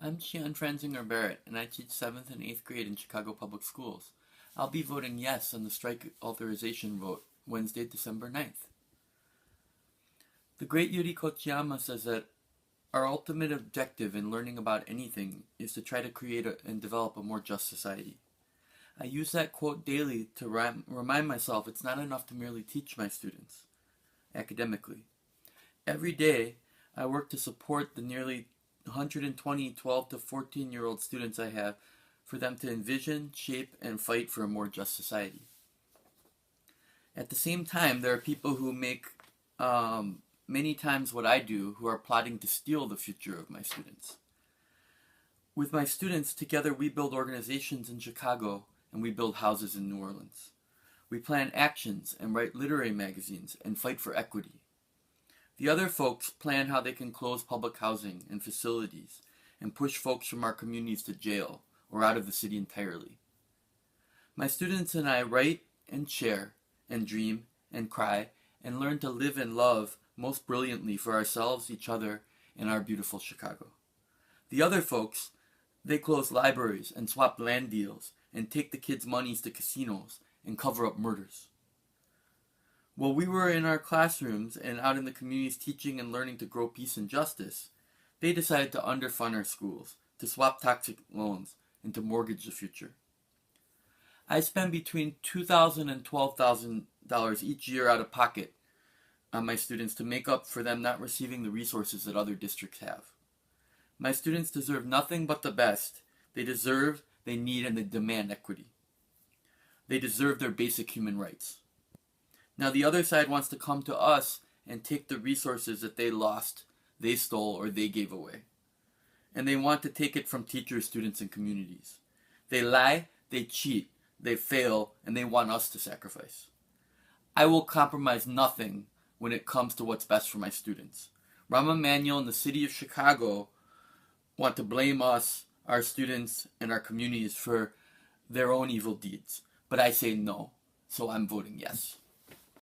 I'm Xian Franzinger Barrett, and I teach 7th and 8th grade in Chicago Public Schools. I'll be voting yes on the strike authorization vote Wednesday, December 9th. The great Yuri Kochiyama says that our ultimate objective in learning about anything is to try to create and develop a more just society. I use that quote daily to remind myself it's not enough to merely teach my students academically. Every day, I work to support the nearly 120 12 to 14-year-old students I have for them to envision, shape, and fight for a more just society. At the same time, there are people who make many times what I do who are plotting to steal the future of my students. With my students, together we build organizations in Chicago and we build houses in New Orleans. We plan actions and write literary magazines and fight for equity. The other folks plan how they can close public housing and facilities and push folks from our communities to jail or out of the city entirely. My students and I write and share and dream and cry and learn to live and love most brilliantly for ourselves, each other, and our beautiful Chicago. The other folks, they close libraries and swap land deals and take the kids' monies to casinos and cover up murders. While we were in our classrooms and out in the communities teaching and learning to grow peace and justice, they decided to underfund our schools, to swap toxic loans, and to mortgage the future. I spend between $2,000 and $12,000 each year out of pocket on my students to make up for them not receiving the resources that other districts have. My students deserve nothing but the best. They deserve, they need, and they demand equity. They deserve their basic human rights. Now the other side wants to come to us and take the resources that they lost, they stole, or they gave away. And they want to take it from teachers, students, and communities. They lie, they cheat, they fail, and they want us to sacrifice. I will compromise nothing when it comes to what's best for my students. Rahm Emanuel and the city of Chicago want to blame us, our students, and our communities for their own evil deeds. But I say no, so I'm voting yes.